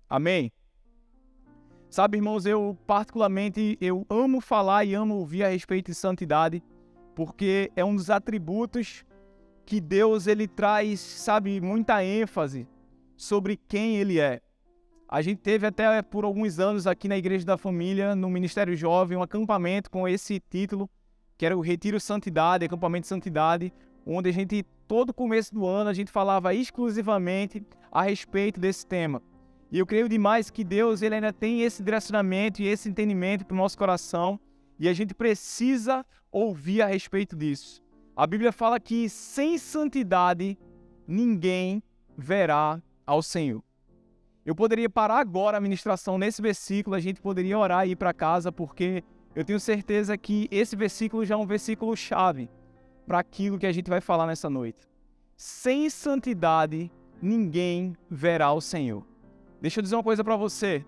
Amém? Sabe, irmãos, eu particularmente amo falar e amo ouvir a respeito de santidade, porque é um dos atributos que Deus ele traz, sabe, muita ênfase sobre quem Ele é. A gente teve até por alguns anos aqui na Igreja da Família, no Ministério Jovem, um acampamento com esse título, que era o Retiro Santidade, Acampamento de Santidade, onde a gente, todo começo do ano, a gente falava exclusivamente a respeito desse tema. E eu creio demais que Deus ele ainda tem esse direcionamento e esse entendimento para o nosso coração, e a gente precisa ouvir a respeito disso. A Bíblia fala que sem santidade ninguém verá ao Senhor. Eu poderia parar agora a ministração nesse versículo, a gente poderia orar e ir para casa, porque eu tenho certeza que esse versículo já é um versículo chave para aquilo que a gente vai falar nessa noite. Sem santidade ninguém verá o Senhor. Deixa eu dizer uma coisa para você.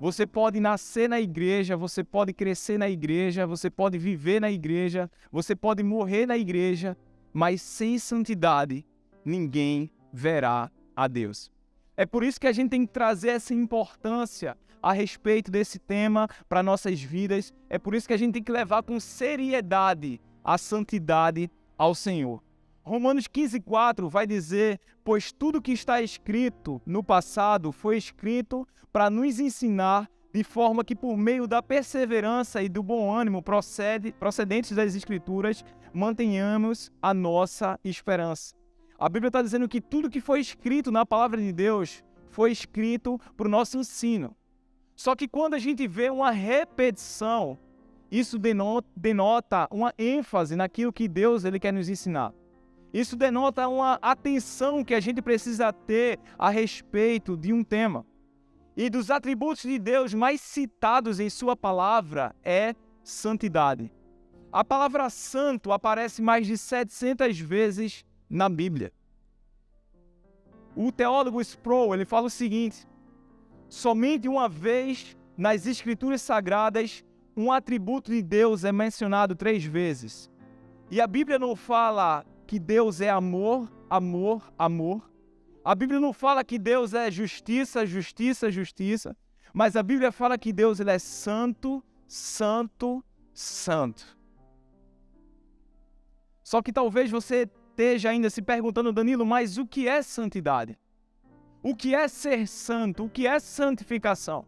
Você pode nascer na igreja, você pode crescer na igreja, você pode viver na igreja, você pode morrer na igreja, mas sem santidade ninguém verá a Deus. É por isso que a gente tem que trazer essa importância a respeito desse tema para nossas vidas. É por isso que a gente tem que levar com seriedade a santidade ao Senhor. Romanos 15:4 vai dizer: pois tudo que está escrito no passado foi escrito para nos ensinar, de forma que por meio da perseverança e do bom ânimo procedentes das Escrituras, mantenhamos a nossa esperança. A Bíblia está dizendo que tudo que foi escrito na palavra de Deus foi escrito para o nosso ensino. Só que quando a gente vê uma repetição, isso denota uma ênfase naquilo que Deus ele quer nos ensinar. Isso denota uma atenção que a gente precisa ter a respeito de um tema. E dos atributos de Deus mais citados em sua palavra é santidade. A palavra santo aparece mais de 700 vezes na Bíblia. O teólogo Sproul, ele fala o seguinte: somente uma vez nas Escrituras Sagradas um atributo de Deus é mencionado 3 vezes. E a Bíblia não fala que Deus é amor, amor, amor. A Bíblia não fala que Deus é justiça, justiça, justiça. Mas a Bíblia fala que Deus ele é santo, santo, santo. Só que talvez você esteja ainda se perguntando: Danilo, mas o que é santidade? O que é ser santo? O que é santificação?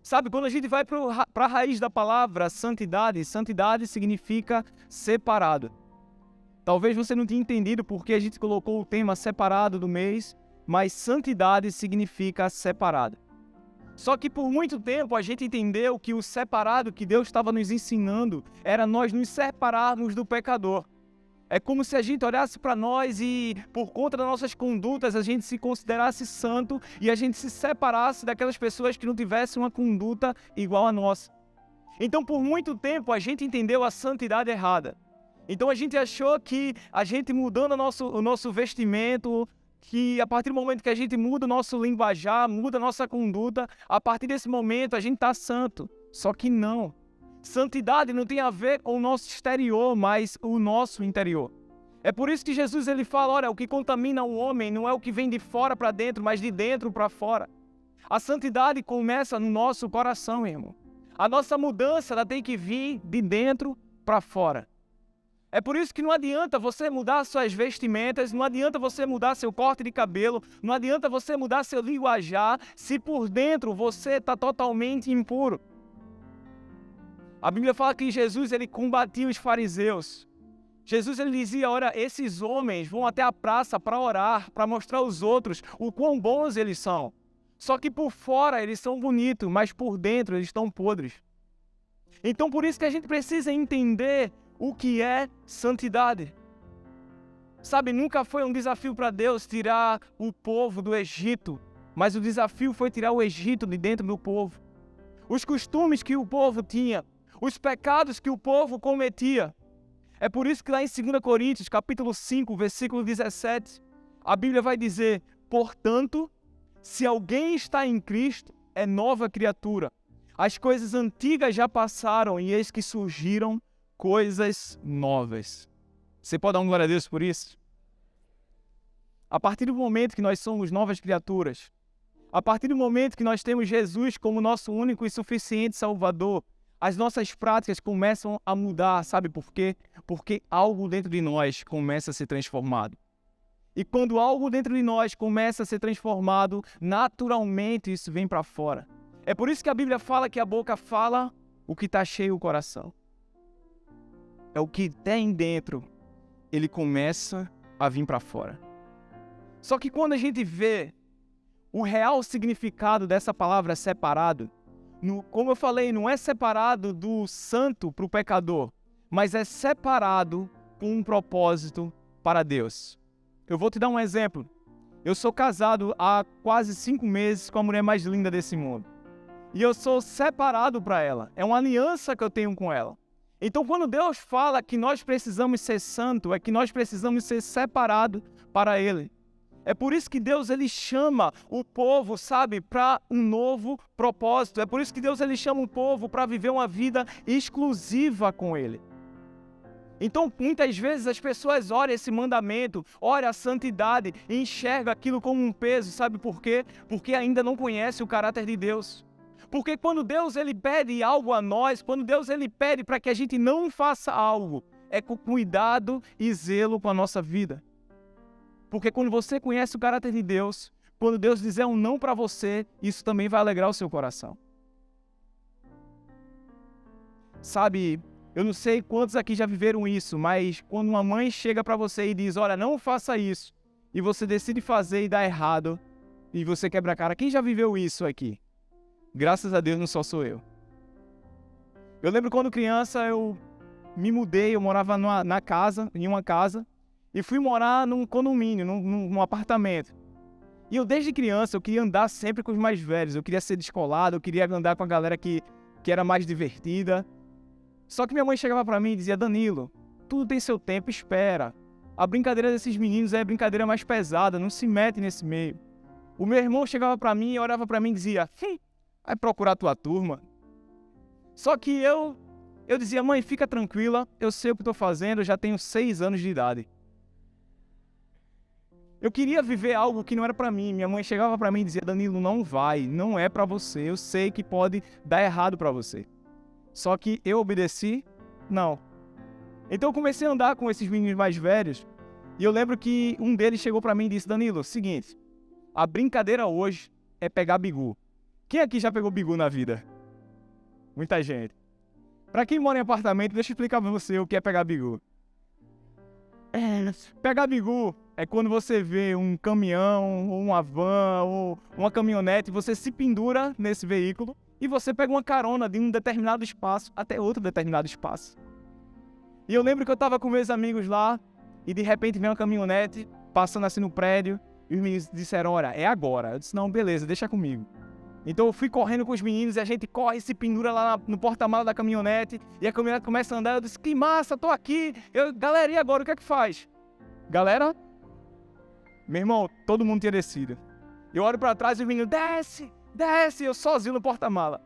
Sabe, quando a gente vai para a raiz da palavra santidade, santidade significa separado. Talvez você não tenha entendido porque a gente colocou o tema separado do mês, mas santidade significa separado. Só que por muito tempo a gente entendeu que o separado que Deus estava nos ensinando era nós nos separarmos do pecador. É como se a gente olhasse para nós e, por conta das nossas condutas, a gente se considerasse santo e a gente se separasse daquelas pessoas que não tivessem uma conduta igual à nossa. Então, por muito tempo, a gente entendeu a santidade errada. Então, a gente achou que a gente mudando o nosso vestimento, que a partir do momento que a gente muda o nosso linguajar, muda a nossa conduta, a partir desse momento a gente está santo. Só que não. Santidade não tem a ver com o nosso exterior, mas o nosso interior. É por isso que Jesus ele fala: olha, o que contamina o homem não é o que vem de fora para dentro, mas de dentro para fora. A santidade começa no nosso coração, irmão. A nossa mudança ela tem que vir de dentro para fora. É por isso que não adianta você mudar suas vestimentas, não adianta você mudar seu corte de cabelo, não adianta você mudar seu linguajar, se por dentro você está totalmente impuro. A Bíblia fala que Jesus ele combatia os fariseus. Jesus ele dizia: olha, esses homens vão até a praça para orar, para mostrar aos outros o quão bons eles são. Só que por fora eles são bonitos, mas por dentro eles estão podres. Então por isso que a gente precisa entender o que é santidade. Sabe, nunca foi um desafio para Deus tirar o povo do Egito, mas o desafio foi tirar o Egito de dentro do povo. Os costumes que o povo tinha, os pecados que o povo cometia. É por isso que lá em 2 Coríntios, capítulo 5, versículo 17, a Bíblia vai dizer: portanto, se alguém está em Cristo, é nova criatura. As coisas antigas já passaram e eis que surgiram coisas novas. Você pode dar uma glória a Deus por isso? A partir do momento que nós somos novas criaturas, A partir do momento que nós temos Jesus como nosso único e suficiente Salvador, as nossas práticas começam a mudar, sabe por quê? Porque algo dentro de nós começa a ser transformado. E quando algo dentro de nós começa a ser transformado, naturalmente isso vem para fora. É por isso que a Bíblia fala que a boca fala o que está cheio o coração. É o que tem dentro, ele começa a vir para fora. Só que quando a gente vê o real significado dessa palavra separado, como eu falei, não é separado do santo para o pecador, mas é separado com um propósito para Deus. Eu vou te dar um exemplo. Eu sou casado há quase 5 meses com a mulher mais linda desse mundo. E eu sou separado para ela. É uma aliança que eu tenho com ela. Então, quando Deus fala que nós precisamos ser santos, é que nós precisamos ser separados para Ele. É por isso que Deus ele chama o povo, sabe, para um novo propósito. É por isso que Deus ele chama o povo para viver uma vida exclusiva com Ele. Então, muitas vezes as pessoas olham esse mandamento, olham a santidade e enxergam aquilo como um peso. Sabe por quê? Porque ainda não conhece o caráter de Deus. Porque quando Deus ele pede algo a nós, quando Deus ele pede para que a gente não faça algo, é com cuidado e zelo com a nossa vida. Porque quando você conhece o caráter de Deus, quando Deus dizer um não para você, isso também vai alegrar o seu coração. Sabe, eu não sei quantos aqui já viveram isso, mas quando uma mãe chega para você e diz, olha, não faça isso, e você decide fazer e dá errado, e você quebra a cara, quem já viveu isso aqui? Graças a Deus não só sou eu. Eu lembro quando criança eu me mudei, eu morava em uma casa, e fui morar num condomínio, num apartamento. E eu desde criança eu queria andar sempre com os mais velhos, eu queria ser descolado, eu queria andar com a galera que era mais divertida. Só que minha mãe chegava pra mim e dizia, Danilo, tudo tem seu tempo, espera. A brincadeira desses meninos é a brincadeira mais pesada, não se mete nesse meio. O meu irmão chegava pra mim e olhava pra mim e dizia, vai procurar tua turma. Só que eu dizia, mãe, fica tranquila, eu sei o que estou fazendo, eu já tenho 6 anos de idade. Eu queria viver algo que não era pra mim. Minha mãe chegava pra mim e dizia, Danilo, não vai, não é pra você, eu sei que pode dar errado pra você. Só que eu obedeci? Não. Então eu comecei a andar com esses meninos mais velhos e eu lembro que um deles chegou pra mim e disse, Danilo, seguinte, a brincadeira hoje é pegar bigu. Quem aqui já pegou bigu na vida? Muita gente. Pra quem mora em apartamento, deixa eu explicar pra você o que é pegar bigu. Pegar bigu é quando você vê um caminhão, ou uma van, ou uma caminhonete, você se pendura nesse veículo e você pega uma carona de um determinado espaço até outro determinado espaço. E eu lembro que eu estava com meus amigos lá e de repente veio uma caminhonete passando assim no prédio e os meninos disseram, olha, é agora. Eu disse, não, beleza, deixa comigo. Então eu fui correndo com os meninos e a gente corre e se pendura lá no porta-malas da caminhonete e a caminhonete começa a andar. Eu disse, que massa, tô aqui. Galera, e agora, o que é que faz? Galera, meu irmão, todo mundo tinha descido. Eu olho pra trás e o menino, desce, eu sozinho no porta-mala.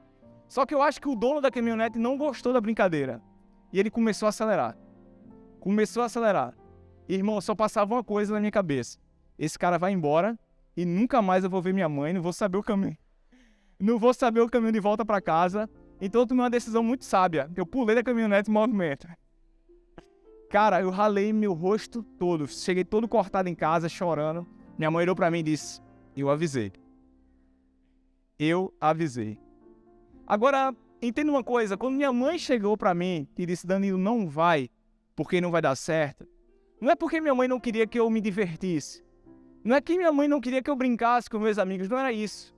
Só que eu acho que o dono da caminhonete não gostou da brincadeira. E ele começou a acelerar. E, irmão, só passava uma coisa na minha cabeça. Esse cara vai embora e nunca mais eu vou ver minha mãe, não vou saber o caminho. Não vou saber o caminho de volta para casa. Então eu tomei uma decisão muito sábia. Eu pulei da caminhonete em movimento. Cara, eu ralei meu rosto todo. Cheguei todo cortado em casa, chorando. Minha mãe olhou para mim e disse, eu avisei. Agora, entenda uma coisa. Quando minha mãe chegou para mim e disse, Danilo, não vai, porque não vai dar certo. Não é porque minha mãe não queria que eu me divertisse. Não é que minha mãe não queria que eu brincasse com meus amigos. Não era isso.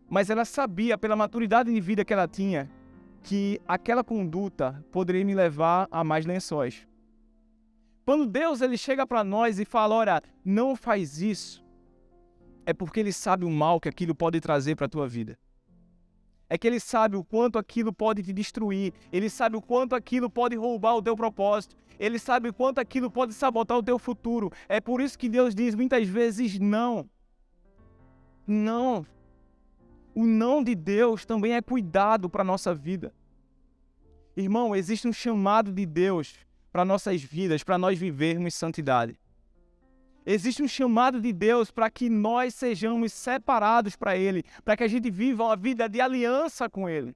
Mas ela sabia, pela maturidade de vida que ela tinha, que aquela conduta poderia me levar a mais lençóis. Quando Deus ele chega para nós e fala, olha, não faz isso, é porque Ele sabe o mal que aquilo pode trazer para a tua vida. É que Ele sabe o quanto aquilo pode te destruir, Ele sabe o quanto aquilo pode roubar o teu propósito, Ele sabe o quanto aquilo pode sabotar o teu futuro. É por isso que Deus diz muitas vezes não. Não. O não de Deus também é cuidado para a nossa vida. Irmão, existe um chamado de Deus para nossas vidas, para nós vivermos santidade. Existe um chamado de Deus para que nós sejamos separados para Ele, para que a gente viva uma vida de aliança com Ele.